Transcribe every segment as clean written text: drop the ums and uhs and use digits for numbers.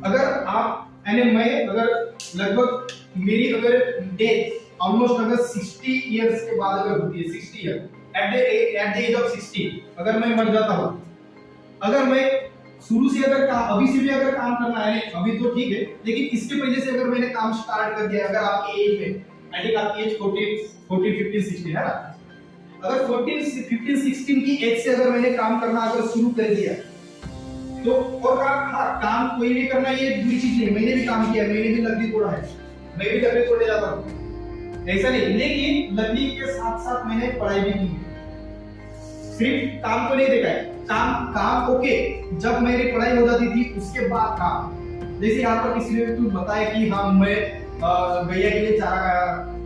अगर आप मैं अगर लगभग मेरी अगर डेथ ऑलमोस्ट अगर 60 इयर्स के बाद अगर होती है, 60 year at the age of 60 अगर मैं मर जाता हूँ, अगर मैं शुरू से अगर अभी से भी अगर काम करना है, अभी तो ठीक है, लेकिन इसके पहले से अगर मैंने काम स्टार्ट कर दिया, अगर आपकी एज में आई थिंक आपकी एज 14 15 16 है ना, अगर 14 15 16 की एज से अगर मैंने काम करना अगर शुरू कर दिया तो और काम कोई भी करना ये बुरी चीज नहीं, मैंने भी काम किया, मैंने भी लकड़ी तोड़ा है, मैं भी लकड़ी तोड़ने जाता हूँ, ऐसा नहीं, लेकिन लकड़ी के साथ साथ मैंने पढ़ाई भी की है, सिर्फ काम को नहीं देखा है, काम ओके, जब मेरी पढ़ाई हो जाती थी उसके बाद काम, जैसे यहाँ पर किसी ने तुम बताया कि हाँ मैं गैया के लिए चारा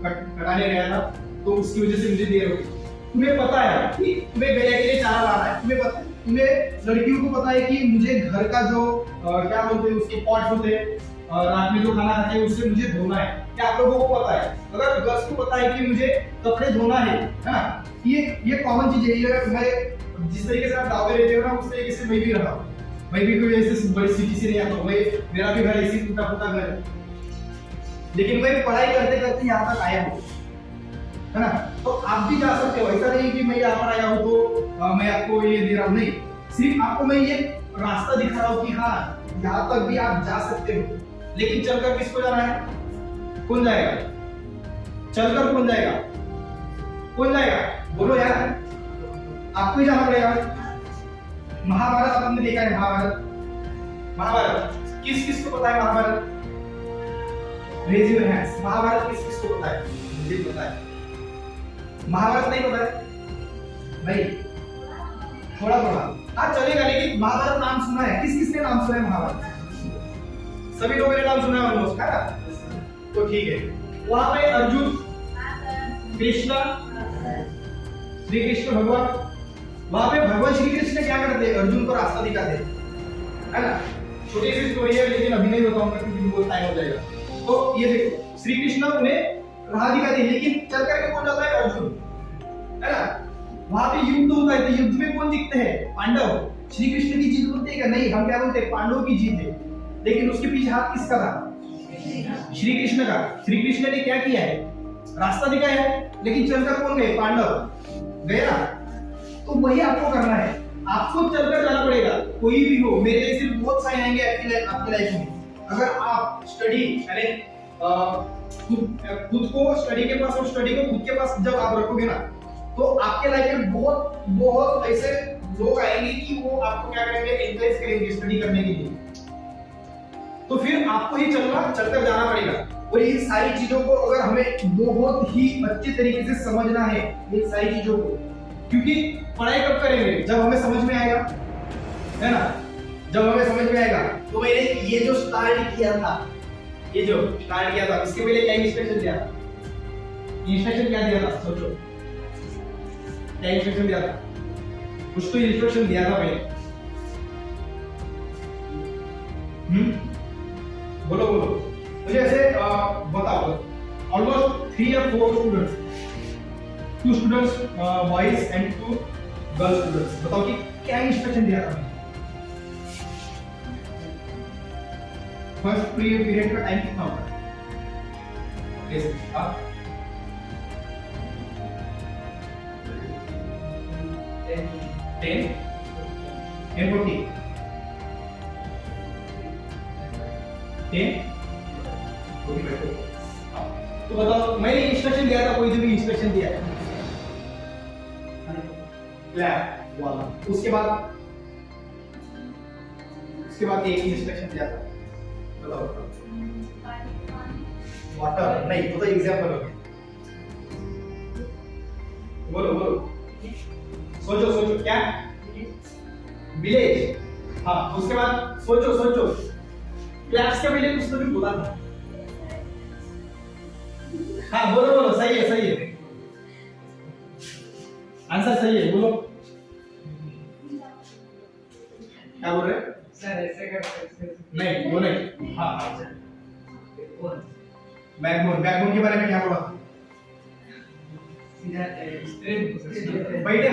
कटाने गया था तो उसकी वजह से मुझे देर हो गई, तुम्हें पता है कि तुम्हें गैया के लिए चारा लाना है, तुम्हें पता है, तुम्हें लड़कियों को पता है कि मुझे घर का जो क्या बोलते हैं उसके पॉट्स होते हैं, रात में जो खाना खाते हैं उससे मुझे धोना है, क्या आप लोगों को पता है, अगर गर्ल्स को पता है कि मुझे कपड़े धोना है ना, ये कॉमन चीज है, ये मैं जिस तरीके से आप गाँव में रहते हो ना उस तरीके से मैं भी रहा हूँ, मैं भी कोई ऐसे बड़ी सिटी से नहीं आता हूँ, मेरा भी घर ऐसी टूटा फूटा घर है, लेकिन मैं पढ़ाई करते करते यहाँ तक आया हूँ, है ना, तो आप भी जा सकते हो, ऐसा नहीं कि मैं यहाँ पर आया हूँ तो मैं आपको ये दे रहा हूँ, नहीं, सिर्फ आपको मैं ये रास्ता दिखा रहा हूँ कि हाँ यहाँ तक भी आप जा सकते हो, लेकिन चलकर किसको जाना है, कौन जाएगा, चलकर कौन जाएगा, कौन जाएगा, बोलो यार, आपको ही जाना पड़ेगा। महाभारत आपने देखा है, महाभारत किस किस को पता है, Mahabharat raise your hands, Mahabharat किस किस को पता है, मुझे पता है, महाभारत नहीं पता है भाई, थोड़ा हाँ चलेगा, लेकिन महाभारत नाम सुना है, किस किसने नाम सुना है महाभारत, सभी लोगों ने नाम सुना है ऑलमोस्ट, है ना, तो ठीक है, वहां पे अर्जुन कृष्ण श्री कृष्ण भगवान, वहां पे भगवान श्री कृष्ण क्या करते हैं, अर्जुन को रास्ता दिखाते हैं, है ना, छोटी सी स्टोरी है लेकिन अभी नहीं बताऊंगा क्योंकि बहुत टाइम हो जाएगा, तो ये देखो श्री कृष्ण उन्हें राह दिखाते हैं, लेकिन चल करके कौन जाता है, अर्जुन, है ना, वहां पे युद्ध होता है, तो युद्ध में कौन जीतते हैं, पांडव, श्री कृष्ण की जीत होती है क्या, नहीं, हम क्या बोलते हैं पांडवों की जीत है, लेकिन उसके पीछे हाथ किसका था, श्री कृष्ण का, श्री कृष्ण ने क्या किया है, रास्ता दिखाया है, लेकिन चलकर कौन गए, पांडव गए ना, तो वही आपको करना है, आपको चलकर जाना पड़ेगा, कोई भी हो, मेरे जैसे बहुत सारे आएंगे आपकी लाइफ में, अगर आप स्टडी यानी खुद को स्टडी के पास और स्टडी को खुद के पास जब आप रखोगे ना, तो आपके लाइफ में बहुत बहुत ऐसे लोग आएंगे कि वो आपको क्या करेंगे, एनकरेज करेंगे स्टडी करने के लिए, तो फिर आपको ही चलकर जाना पड़ेगा, और ये सारी चीजों को अगर हमें बहुत ही अच्छे तरीके से समझना है, ये सारी चीजों को, क्योंकि पढ़ाई कब करेंगे, जब हमें समझ में आएगा, है ना, जब हमें समझ में आएगा, तो मैंने ये जो स्टार्ट किया था, इसके पहले क्या इंस्ट्रक्शन दिया था, इंस्ट्रक्शन क्या दिया था, सोचो क्या इंस्ट्रक्शन दिया था, कुछ तो इंस्ट्रक्शन दिया था मैंने, बोलो मुझे ऐसे बताओ, ऑलमोस्ट 3 या 4 students, 2 students boys and 2 girls students, बताओ कि क्या इंस्ट्रक्शन दिया था, फर्स्ट पीरियड का टाइम कितना होता है, कैसे आप 10:40 तो बताओ, मैंने इंस्ट्रक्शन दिया था, कोई भी इंस्ट्रक्शन दिया है, लैब वाला, उसके बाद एक इंस्ट्रक्शन दिया था, बताओ, वाटर नहीं, वो तो एग्जाम्पल हो गया, बोलो सोचो क्या, विलेज, हाँ, उसके बाद सोचो क्लास के पहले कुछ तो भी बोला था, हाँ बोलो सही है, आंसर सही है, बोलो क्या बोल रहे सर, ऐसे कर नहीं, वो नहीं, हाँ बैकबोन के बारे में क्या बोला, बैठे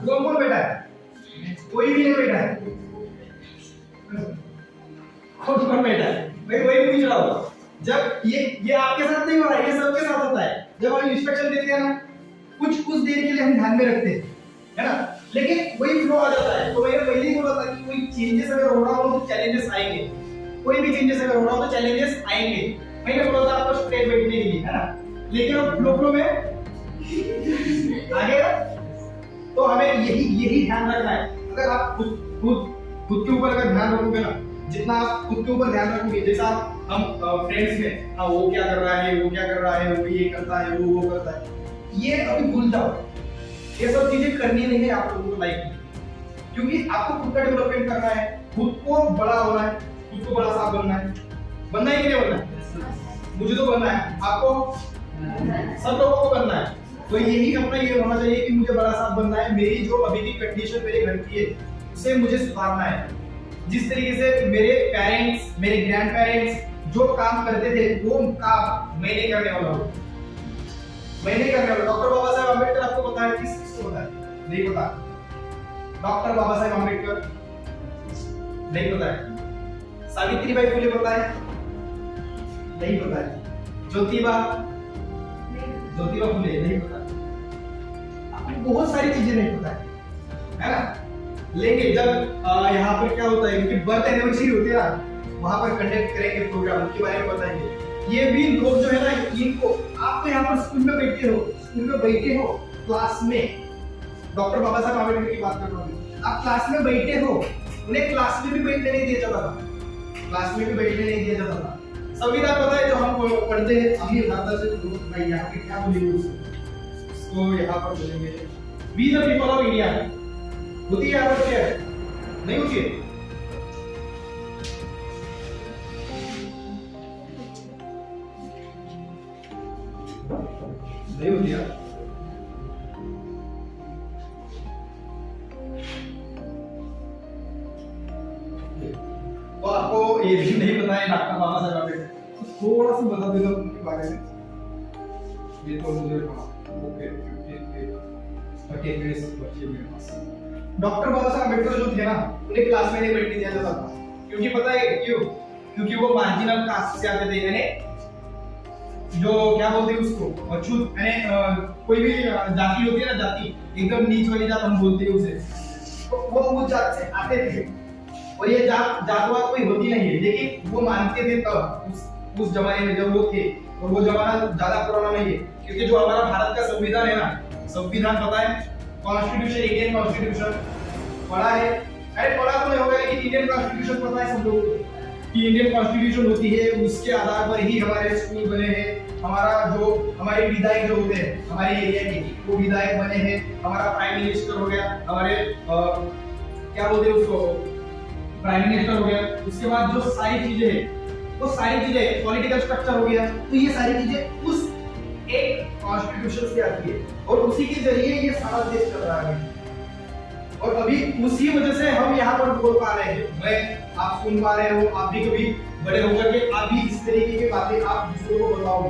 कौन बैठा है, कोई भी नहीं बैठा है, ये आपके साथ नहीं हो रहा है, ये सबके साथ होता है। जब हम इंस्ट्रक्शन देते हैं ना, कुछ देर के लिए हम ध्यान में रखते हैं, है ना, लेकिन वही फ्लो आ जाता है। तो मैंने पहले ही बोला था कि कोई चेंजेस अगर हो रहा हो तो चैलेंजेस आएंगे, कोई भी चेंजेस अगर हो रहा हो तो चैलेंजेस आएंगे। मैंने बोला था आपको स्ट्रेट बैठने के लिए, है ना, लेकिन अब फ्लो में आ गया। तो हमें यही ध्यान रखना है। अगर आप खुद के ऊपर अगर ध्यान रखोगे ना, जितना आप खुद के ऊपर ध्यान रखोगे, जैसा हम फ्रेंड्स में, हाँ वो क्या कर रहा है, वो क्या कर रहा है, वो ये करता है, वो करता है, ये अभी भूल जाओ। ये सब चीजें करनी नहीं है आप लोगों को लाइफ में, क्योंकि आपको खुद का डेवलपमेंट करना है, खुद को बड़ा होना है, खुद को बड़ा साहब बनना है। बनना है कि नहीं बनना है? मुझे तो बनना है, आपको, सब लोगों को बनना है। तो यही अपना ये होना चाहिए कि मुझे बड़ा साहब बनना है। मेरी जो अभी की कंडीशन मेरे घर की है उसे मुझे सुधारना है। जिस तरीके से मेरे पेरेंट्स, मेरे ग्रैंड पेरेंट्स जो काम करते थे वो काम मैं नहीं करने वाला हूँ, मैं नहीं करने वाला। डॉक्टर बाबा साहेब अम्बेडकर आपको पता है किसको पता है? नहीं पता। डॉक्टर बाबा साहेब अम्बेडकर नहीं पता है। सावित्रीबाई फुले पता है? नहीं पता है। ज्योतिबा फुले नहीं पता। आपको बहुत सारी चीजें नहीं पता है ना। लेकिन जब यहाँ पर क्या होता है, क्योंकि बर्थ एनिवर्सरी होती है ना, वहां पर कंडक्ट करेंगे प्रोग्राम, उनके बारे में बताएंगे। ये भी लोग जो है ना, इनको आप तो यहाँ पर स्कूल में बैठे हो क्लास में, डॉक्टर बाबा साहब आम्बेडकर की बात कर रहा हूँ, आप क्लास में बैठे हो, उन्हें क्लास में भी बैठने नहीं दिया जाता था, क्लास में भी बैठने नहीं दिया जाता था। संविधान पता है जो हम पढ़ते हैं, अमीर भारत से भाई यहाँ पे क्या बोलेंगे उसको यहाँ पर बोलेंगे we the people of India. होती है यहाँ पर क्या नहीं होती है? नहीं होती है। तो आपको ये भी नहीं पता है डॉक्टर बाबा साहेब आम्बेडकर, थोड़ा सा बता देगा उनके बारे में। ये तो मुझे ओके डॉक्टर बाबा साहब अम्बेडकर जो थे ना, उन्हें क्लास में नहीं बैठने दिया जाता था। क्योंकि पता है क्यों? क्योंकि वो मार्जिनल कास्ट से आते थे, यानी जो क्या बोलते हैं उसको अछूत, यानी कोई भी जाति होती है ना, जाति एकदम नीच वाली जात हम बोलते हैं उसे, तो वो उस जात से आते थे। और ये जातवाद कोई होती नहीं है, लेकिन वो मानते थे तब उस जमाने में जब वो थे। और वो जमाना ज्यादा पुराना नहीं है, क्योंकि जो हमारा भारत का संविधान है ना, संविधान पता है, कॉन्स्टिट्यूशन, इंडियन कॉन्स्टिट्यूशन पढ़ा है? अरे पढ़ा तो नहीं होगा, लेकिन इंडियन कॉन्स्टिट्यूशन पता है सब लोगों को कि इंडियन कॉन्स्टिट्यूशन होती है, उसके आधार पर ही हमारे स्कूल बने हैं, हमारा जो हमारे विधायक जो होते हैं हमारे एरिया के, वो विधायक बने हैं, हमारा प्राइम मिनिस्टर हो गया, हमारे क्या बोलते हैं उसको, प्राइम मिनिस्टर हो गया। उसके बाद जो सारी चीजें हैं, वो सारी चीजें, पॉलिटिकल स्ट्रक्चर हो गया, तो ये सारी चीजें उस एक कॉन्स्टिट्यूशन से आती है, और उसी के जरिए ये सारा देश चल रहा है। और अभी उसी वजह से हम यहाँ पर बोल पा रहे हैं, मैं आप सुन पा रहे हो, आप भी कभी बड़े होकर के आप भी इस तरीके की बातें आप दूसरों को बताओगे।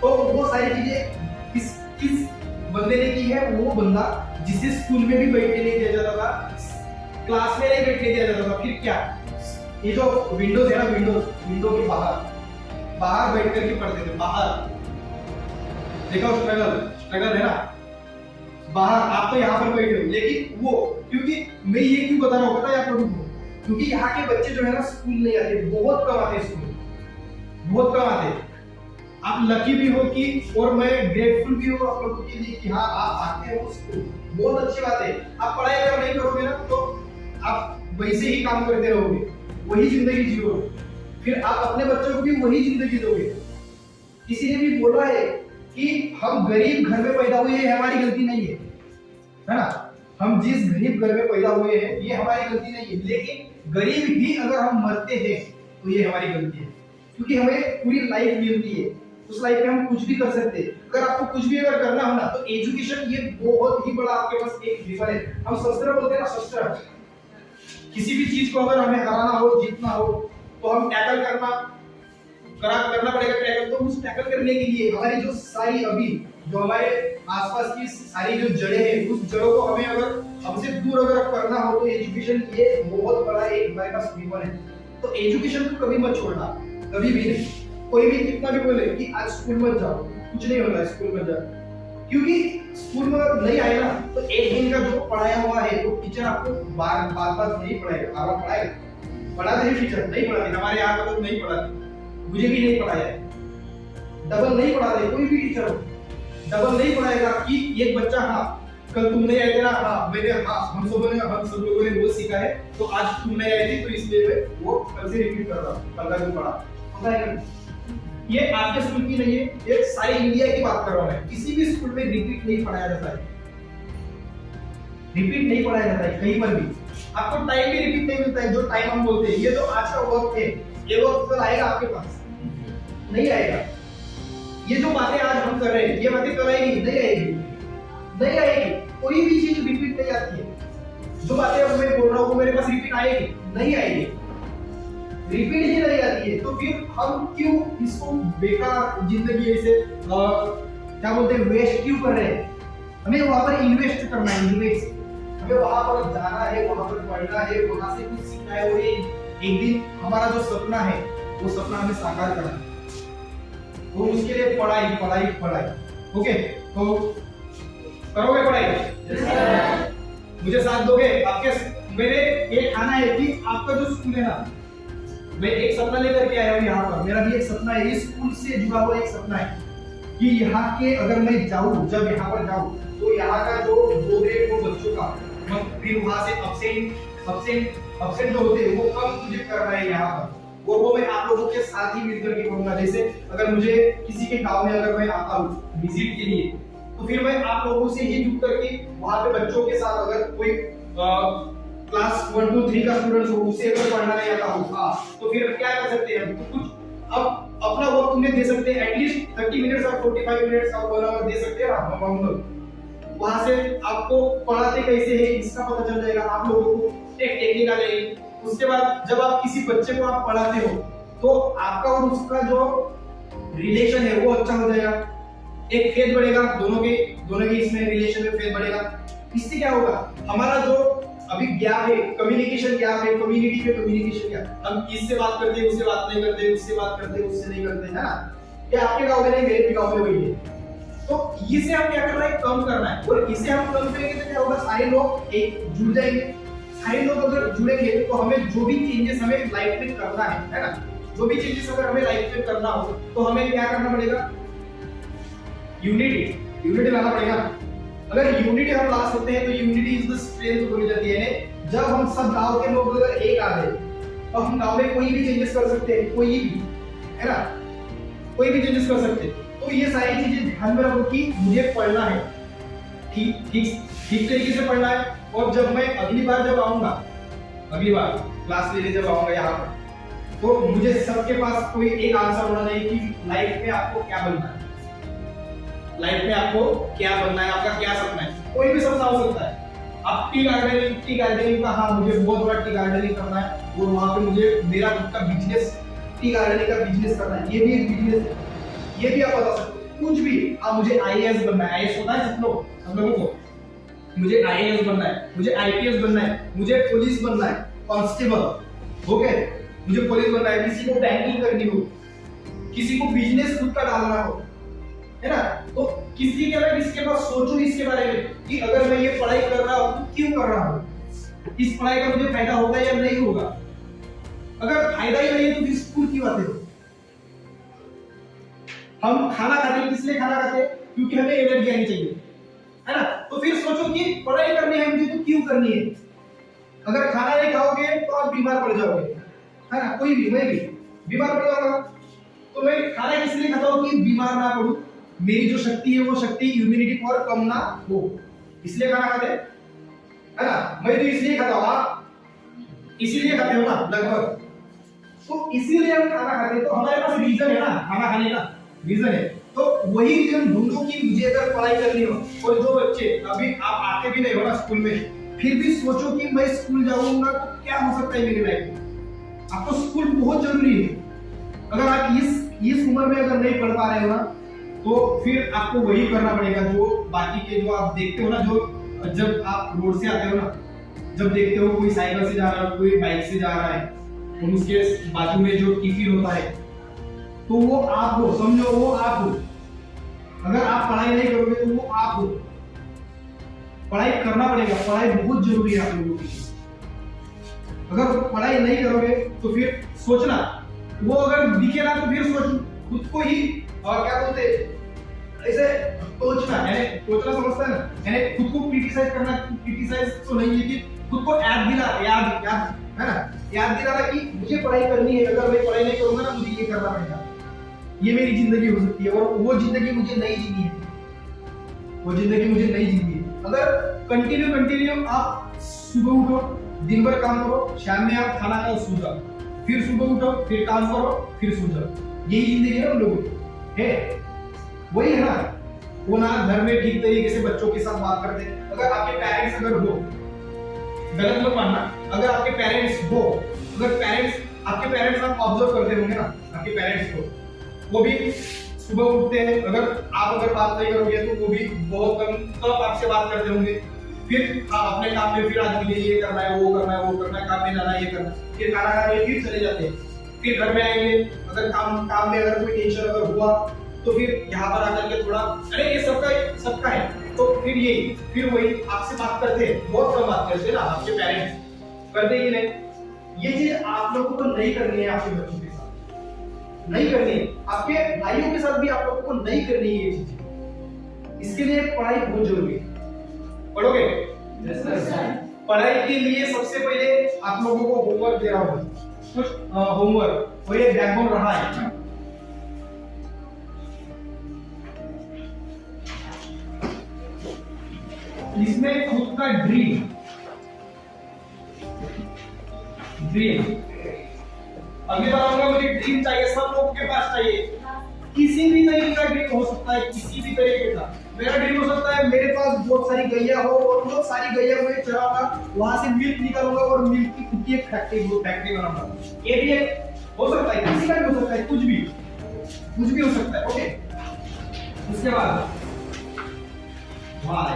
तो वो सारी चीजें किस बंदे ने की है? वो बंदा जिसे स्कूल में भी बैठने नहीं दिया जाता था, क्लास में नहीं बैठने दिया जाता था। फिर क्या, ये जो विंडोज है ना, विंडो के बाहर बैठ करके पढ़ते थे, बाहर। देखो स्ट्रगल है ना, बाहर। आप तो यहाँ पर बैठे हो, लेकिन वो, क्योंकि मैं ये क्यों बता रहा हूँ पता है आप लोगों को? क्योंकि यहाँ के बच्चे जो है ना स्कूल नहीं आते, बहुत कम आते स्कूल, बहुत कम आते। आप लकी भी हो कि, और मैं ग्रेटफुल भी हूँ आप लोगों के लिए कि हाँ आप आते हो स्कूल, बहुत अच्छी बात है। आप पढ़ाई अगर नहीं करोगे ना तो आप वैसे ही काम करते रहोगे, वही जिंदगी जियोगे, फिर आप अपने बच्चों को भी वही जिंदगी दोगे। किसी ने भी बोला है कि हम गरीब घर में पैदा हुए हैं, हमारी गलती नहीं है ना। हम जिस गरीब घर में पैदा हुए हैं ये हमारी गलती नहीं है, लेकिन गरीब ही अगर हम मरते हैं तो ये हमारी गलती है, क्योंकि हमें पूरी लाइफ मिलती है, उस लाइफ में हम कुछ भी कर सकते हैं। अगर आपको कुछ भी अगर करना हो ना, तो एजुकेशन ये बहुत ही बड़ा आपके पास एक विफल है। हम शस्त्र बोलते हैं ना, शस्त्र। किसी भी चीज को अगर हमें हराना हो, जीतना हो, तो हम टैकल करना पड़ेगा टैकल। तो उस टैकल करने के लिए हमारी जो सारी अभी जो हमारे आसपास की सारी जो जड़ें हैं, उस जड़ों को हमें अगर हमसे दूर अगर करना हो तो एजुकेशन ये बहुत बड़ा एक हमारे पास विफल है। तो एजुकेशन को कभी मत छोड़ना, कभी भी नहीं। कोई भी कितना भी बोले कि आज स्कूल मत जाओ, कुछ नहीं होता है स्कूल मत जाओ, क्योंकि स्कूल में नहीं आएगा तो एक दिन का जो पढ़ाया हुआ है वो टीचर आपको बार बार नहीं पढ़ाएगा, बार बार पढ़ाएगा। पढ़ाते हैं टीचर, नहीं पढ़ाते, हमारे यहाँ पर तो नहीं पढ़ाते, मुझे भी नहीं पढ़ाया है, डबल नहीं पढ़ाते, कोई भी टीचर हो डबल नहीं पढ़ाएगा कि एक बच्चा हाँ कल तुम नहीं आए थे ना, हाँ मैंने हाँ हम सब लोगों ने वो सीखा है तो आज तुम नहीं आए थे तो इसलिए मैं वो कल से रिपीट कर रहा हूँ, कल का जो पढ़ा होता है। ये आपके स्कूल की नहीं है, ये सारी इंडिया की बात कर रहा हूं मैं। किसी भी स्कूल में रिपीट नहीं पढ़ाया जाता है, रिपीट नहीं पढ़ाया जाता है कहीं पर भी। आपको टाइम भी रिपीट नहीं मिलता है, जो टाइम हम बोलते हैं ये जो आज का वक्त है ये वक्त कल आएगा आपके पास नहीं आएगा। ये जो बातें आज हम कर रहे हैं ये बातें कल आएगी नहीं आएगी, नहीं आएगी। कोई भी चीज रिपीट नहीं आती है, जो बातें अब मैं बोल रहा हूँ वो मेरे पास रिपीट आएगी नहीं आएगी, रिपीट ही नहीं आती है। तो फिर हम क्यों इसको बेकार जिंदगी ऐसे क्या बोलते हैं वेस्ट क्यों कर रहे हैं? हमें वहां पर इन्वेस्ट करना है, इन्वेस्ट हमें वहां पर जाना है, वहां पर पढ़ना है, वहां से कुछ सीखना है और एक दिन हमारा जो सपना है वो सपना हमें साकार करना है। तो उसके लिए पढ़ाई पढ़ाई पढ़ाई। ओके तो करोगे पढ़ाई? मुझे साथ दोगे? आपके मेरे ये ठाना है कि आपका जो स्कूल है ना, मैं एक सपना लेकर के आया हूँ यहाँ पर, मेरा भी एक सपना है, इस स्कूल से जुड़ा हुआ एक सपना है कि यहाँ के अगर मैं जाऊँ, जब यहाँ पर जाऊँ तो यहाँ का जो 2 ग्रेड को बच्चों का फिर वहां से अब्सेंट जो होते हैं वो कम मुझे करना है यहाँ पर, वो मैं आप लोगों के साथ ही मिलकर के करूंगा। जैसे अगर मुझे किसी के गांव में अगर मैं आता हूँ विजिट के लिए तो फिर मैं आप लोगों से ही जुड़ करके वहां पे बच्चों के साथ अगर कोई क्लास 1 2 3 का स्टूडेंट हो उसे अगर पढ़ना नहीं आता होगा तो फिर क्या कर सकते हैं? तो कुछ अब अपना वक्त उन्हें दे सकते हैं, एटलीस्ट 30 मिनट्स और 45 मिनट्स का 1 आवर दे सकते हैं हम लोग। वहां से आपको पढ़ाते कैसे है इसका पता चल जाएगा, आप लोगों को एक टेक्निक आ जाएगी। उसके बाद जब आप किसी बच्चे को आप पढ़ाते हो तो आपका और उसका जो रिलेशन है वो अच्छा हो जाएगा, एक फेथ बढ़ेगा, दोनों के इसमें रिलेशन में फेथ बढ़ेगा। इससे क्या होगा? हमारा जो अभी गैप है, कम्युनिकेशन गैप है, कम्युनिटी में कम्युनिकेशन गैप, हम इससे बात करते हैं उससे बात नहीं करते, उससे बात करते हैं उससे नहीं करते, है ना? ये आपके गांव में नहीं, मेरे भी गांव में वही है। तो इसे हम क्या करना है? कम करना है। और इसे हम कम करेंगे तो क्या होगा? सारे लोग एक जुड़ जाएंगे, सारे लोग अगर जुड़ेंगे तो हमें जो भी चेंजेस हमें लाइफ में करना है ना, जो भी चेंजेस अगर हमें लाइफ में करना हो तो हमें क्या करना पड़ेगा? यूनिटी लाना पड़ेगा। अगर यूनिटी हम ला सकते हैं तो यूनिटी इज द स्ट्रेंथ बोली जाती है। जब हम सब गांव के लोग अगर एक आ गए तो हम गांव में कोई भी चेंजेस कर सकते हैं, कोई भी, है ना, कोई भी चेंजेस कर सकते हैं। तो ये सारी चीजें ध्यान में रखो कि मुझे पढ़ना है, ठीक तरीके से पढ़ना है। और जब मैं अगली बार क्लास लेने जब आऊंगा यहाँ पर तो मुझे सबके पास कोई एक आंसर होना चाहिए कि लाइफ में आपको क्या बनना है, लाइफ में आपको क्या बनना है, आपका क्या सपना है। कोई भी सपना हो सकता है। आप टी गार्डनिंग का, हाँ मुझे बहुत बड़ा टी गार्डनिंग करना है और वहाँ पे मुझे मेरा खुद का बिजनेस, टी गार्डनिंग का बिजनेस करना है, ये भी एक बिजनेस है, ये भी आप बता सकते हो। कुछ भी, आप मुझे आईएएस बनना है, आईएएस होता है सब लोगों को, मुझे आईएएस बनना है, मुझे आईपीएस बनना है, मुझे पुलिस बनना है, कांस्टेबल, ओके, मुझे पुलिस बनना है, किसी को बैंकिंग करनी हो, किसी को बिजनेस खुद का डालना हो, है ना। तो किसी के पास सोचो इसके बारे में कि अगर मैं ये पढ़ाई कर रहा हूँ तो क्यों कर रहा हूँ, इस पढ़ाई का मुझे फायदा होगा या नहीं होगा। अगर फायदा ही नहीं है तो फिर स्कूल क्यों आते हो? हम खाना खाते हैं, किस लिए खाना खाते हैं? क्योंकि हमें एनर्जी आनी चाहिए, है ना। तो फिर सोचो कि पढ़ाई करनी है मुझे तो क्यों करनी है। अगर खाना नहीं खाओगे तो आप बीमार पड़ जाओगे, है ना, कोई भी, मैं भी बीमार पड़ जाऊंगा। तो मैं खाना किस लिए खाता हूँ? कि बीमार ना पड़ूं, मेरी जो शक्ति है वो शक्ति इम्यूनिटी पावर कम ना हो, इसलिए खाना खाते हैं, है ना। मैं तो इसलिए खाता हूँ, आप इसीलिए खाते हो ना लगभग। तो इसीलिए हम खाना खाते हैं, तो हमारे पास रीजन है ना खाना खाने का, रीजन है। तो वही रीजन ढूंढो कि मुझे अगर पढ़ाई करनी हो। और जो बच्चे अभी आप आते भी नहीं हो ना स्कूल में, फिर भी सोचो कि मैं स्कूल जाऊंगा तो क्या हो सकता है मेरी लाइफ में। आपको स्कूल बहुत जरूरी है। अगर आप इस उम्र में अगर नहीं पढ़ पा रहे हो ना तो फिर आपको वही करना पड़ेगा जो बाकी के जो आप देखते हो ना, जो जब आप रोड से आते हो ना, जब देखते हो कोई साइकिल से जा रहा है, कोई बाइक से जा रहा है और उसके बाजू में जो टिफिन होता है तो वो आप हो, समझो वो आप हो। अगर आप पढ़ाई नहीं करोगे तो वो आप हो। पढ़ाई करना पड़ेगा, पढ़ाई बहुत जरूरी है आप लोगों के लिए। अगर पढ़ाई नहीं करोगे तो फिर सोचना, वो अगर दिखे ना तो फिर सोच खुद को ही, और क्या बोलते ऐसे सोचना, यानी सोचना समझता है ना, यानी खुद को क्रिटिसाइज करना। क्रिटिसाइज तो नहीं है कि खुद को याद दिला, याद है ना, याद दिलाना कि मुझे पढ़ाई करनी है, अगर मैं पढ़ाई नहीं करूंगा ना मुझे ये करना पड़ेगा, ये मेरी जिंदगी हो सकती है, और वो जिंदगी मुझे नहीं जीनी है, वो जिंदगी मुझे नहीं जीनी है। अगर कंटिन्यू आप सुबह उठो, दिन भर काम करो, शाम में आप खाना खाओ, सो जाओ, फिर सुबह उठो, फिर काम करो, फिर सो जाओ, यही जिंदगी है ना लोगों की, है वही है ना। वो ना घर में ठीक तरीके से बच्चों के साथ बात करते हैं। अगर आपके पेरेंट्स अगर हो, गलत मत मानना, अगर आपके पेरेंट्स हो, अगर आपके पेरेंट्स आप ऑब्जर्व करते होंगे ना, आपके पेरेंट्स को, वो भी सुबह उठते हैं, अगर बात नहीं करोगे तो वो भी बहुत कम आपसे बात करते होंगे। फिर अपने काम में, फिर आज मुझे ये करना है, वो करना है, वो करना है, काम में जाना है, ये करना है, फिर खाना खाने फिर चले जाते हैं। फिर घर में आएंगे, अगर काम में अगर कोई टेंशन अगर हुआ तो फिर यहाँ पर आकर के थोड़ा, अरे ये सबका है, तो फिर वही आपसे बात करते हैं, बहुत कम बात करते हैं ना आपके पेरेंट्स, करते ही नहीं। ये चीज आप लोगों को नहीं करनी है, आपके बच्चों के साथ नहीं करनी है, आपके भाइयों के साथ भी आप लोगों को नहीं करनी है ये चीजें। इसके लिए पढ़ाई बहुत जरूरी है। पढ़ोगे? पढ़ाई के लिए सबसे पहले आप लोगों को होमवर्क दे रहा हूं, कुछ होमवर्क, और ये बैकबोन रहा है। इसमें खुद का ड्रीम अभी बताऊंगा, मुझे ड्रीम चाहिए, सब लोग के पास चाहिए। किसी भी तरीके का ड्रीम हो सकता है, किसी भी तरीके का। मेरा ड्रीम हो सकता है मेरे पास बहुत सारी गैया हो, और बहुत सारी गैया को चराऊंगा, वहां से मिल्क निकालूंगा और मिल्क की खुद की एक फैक्ट्री बनाऊंगा। ये भी हो सकता है, किसी का भी हो सकता है, कुछ भी हो सकता है। ओके, उसके बाद वाह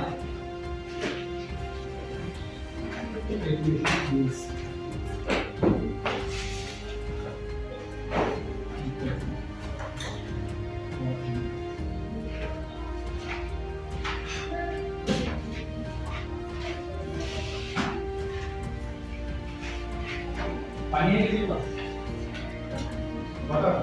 पानी है किसी के पास? वाटर?